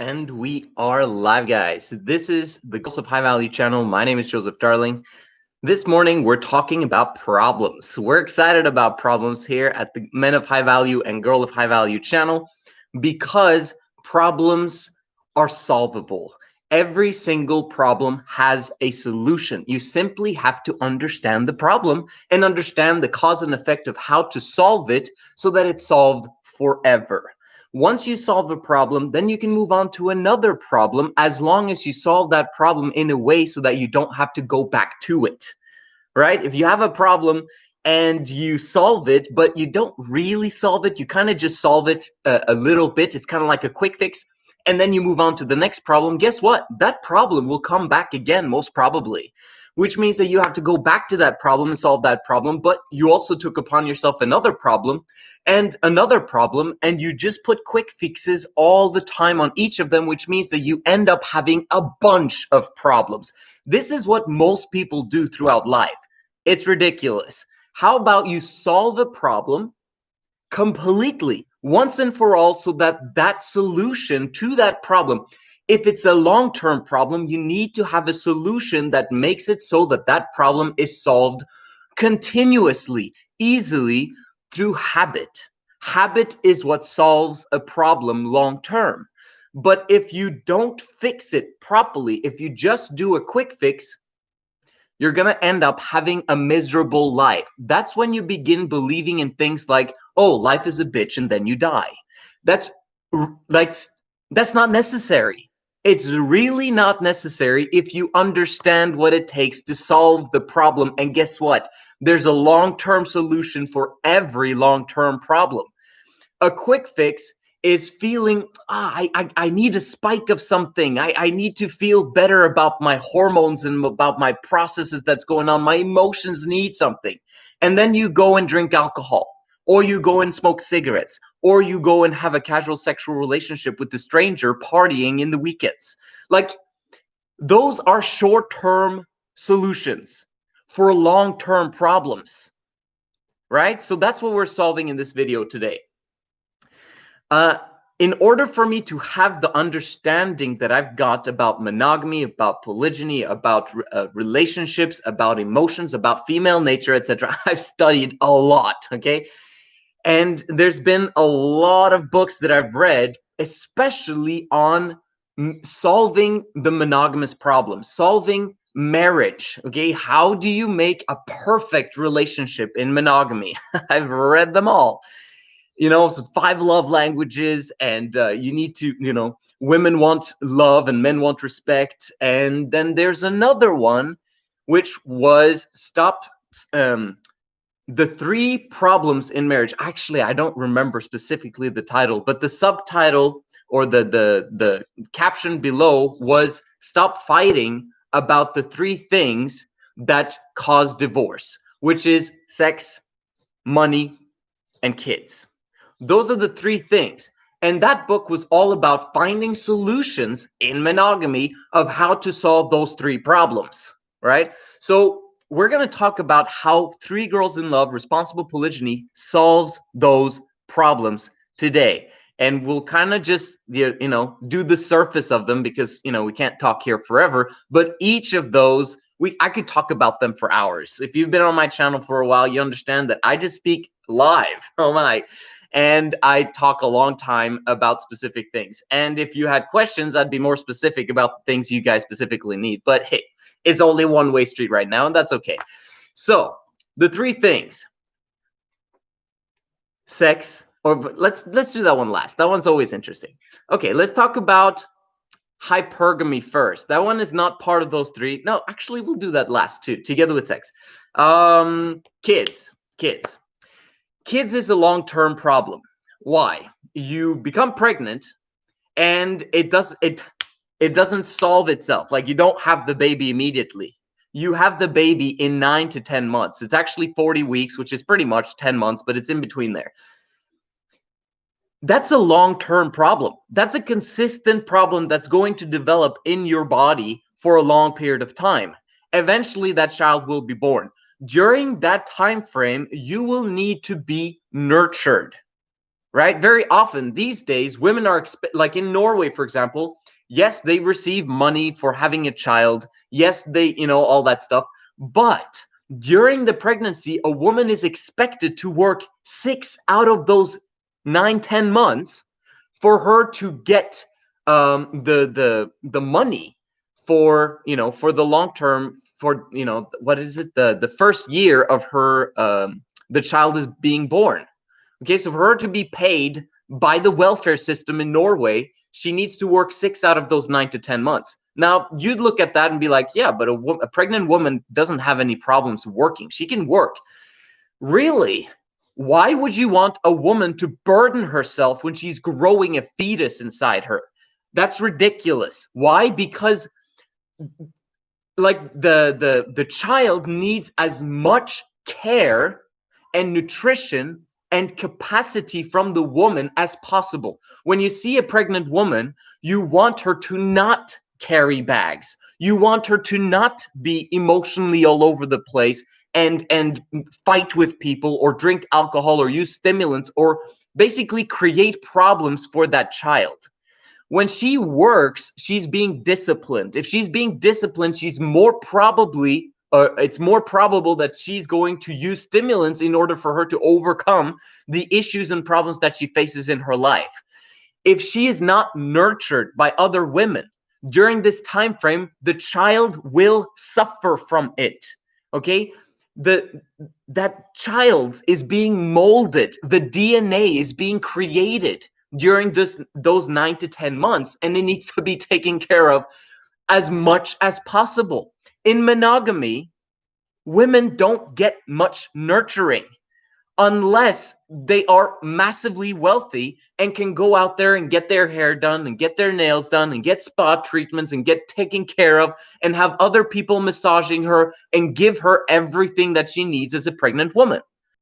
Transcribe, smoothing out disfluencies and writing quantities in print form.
And we are live, guys. This is the Girls of High Value channel. My name is Joseph Darling. This morning, we're talking about problems. We're excited about problems here at the Men of High Value and Girl of High Value channel because problems are solvable. Every single problem has a solution. You simply have to understand the problem and understand the cause and effect of how to solve it so that it's solved forever. Once you solve a problem, then you can move on to another problem as long as you solve that problem in a way so that you don't have to go back to it, right? If you have a problem and you solve it, but you don't really solve it, you kind of just solve it a little bit. It's kind of like a quick fix. And then you move on to the next problem. Guess what? That problem will come back again, most probably, which means that you have to go back to that problem and solve that problem. But you also took upon yourself another problem and another problem, and you just put quick fixes all the time on each of them, which means that you end up having a bunch of problems. This is what most people do throughout life. It's ridiculous. How about you solve a problem completely once and for all so that that solution to that problem, if it's a long-term problem, you need to have a solution that makes it so that that problem is solved continuously, easily through habit. Habit is what solves a problem long-term. But if you don't fix it properly, if you just do a quick fix, you're going to end up having a miserable life. That's when you begin believing in things like, oh, life is a bitch and then you die. That's not necessary. It's really not necessary if you understand what it takes to solve the problem. And guess what? There's a long-term solution for every long-term problem. A quick fix is feeling, I need a spike of something. I need to feel better about my hormones and about my processes that's going on. My emotions need something. And then you go and drink alcohol, or you go and smoke cigarettes, or you go and have a casual sexual relationship with a stranger partying in the weekends. Like, those are short-term solutions for long-term problems, right? So that's what we're solving in this video today. In order for me to have the understanding that I've got about monogamy, about polygyny, about relationships, about emotions, about female nature, etc., I've studied a lot, okay? And there's been a lot of books that I've read, especially on solving the monogamous problem, solving marriage, okay? How do you make a perfect relationship in monogamy? I've read them all. So 5 love languages, and you need to, women want love and men want respect. And then there's another one, which was the 3 problems in marriage. Actually, I don't remember specifically the title, but the subtitle or the caption below was "Stop Fighting About the 3 Things That Cause Divorce," which is sex, money, and kids. Those are the 3 things. And that book was all about finding solutions in monogamy of how to solve those 3 problems, right? So we're going to talk about how 3 Girls in Love, Responsible Polygyny solves those problems today. And we'll kind of just, do the surface of them because, we can't talk here forever. But each of those, I could talk about them for hours. If you've been on my channel for a while, you understand that I just speak live. Oh my. And I talk a long time about specific things. And if you had questions, I'd be more specific about the things you guys specifically need. But hey, it's only one-way street right now, and that's okay. So the 3 things: sex, or let's do that one last. That one's always interesting. Okay, let's talk about hypergamy first. That one is not part of those 3. No, actually, we'll do that last too, together with sex. Kids is a long-term problem. Why? You become pregnant and it doesn't solve itself. Like, you don't have the baby immediately. You have the baby in 9 to 10 months. It's actually 40 weeks, which is pretty much 10 months, but it's in between there. That's a long-term problem. That's a consistent problem that's going to develop in your body for a long period of time. Eventually, that child will be born. During that time frame, you will need to be nurtured. right? Very often these days, women are like in Norway, for example. Yes, they receive money for having a child. Yes, they, all that stuff. But during the pregnancy, a woman is expected to work 6 out of those 9, 10 months for her to get the money for for the long term, for what is it, the first year of her the child is being born. Okay, so for her to be paid by the welfare system in Norway, she needs to work 6 out of those 9 to 10 months. Now, you'd look at that and be like, yeah, but a pregnant woman doesn't have any problems working. She can work. Really? Why would you want a woman to burden herself when she's growing a fetus inside her? That's ridiculous. Why? Because like the child needs as much care and nutrition and capacity from the woman as possible. When you see a pregnant woman, you want her to not carry bags. You want her to not be emotionally all over the place and fight with people or drink alcohol or use stimulants or basically create problems for that child. When she works, she's being disciplined. If she's being disciplined, she's more probably, it's more probable that she's going to use stimulants in order for her to overcome the issues and problems that she faces in her life. If she is not nurtured by other women during this time frame, the child will suffer from it. Okay? That child is being molded. The DNA is being created during those 9 to 10 months, and it needs to be taken care of as much as possible. In monogamy, women don't get much nurturing unless they are massively wealthy and can go out there and get their hair done and get their nails done and get spa treatments and get taken care of and have other people massaging her and give her everything that she needs as a pregnant woman.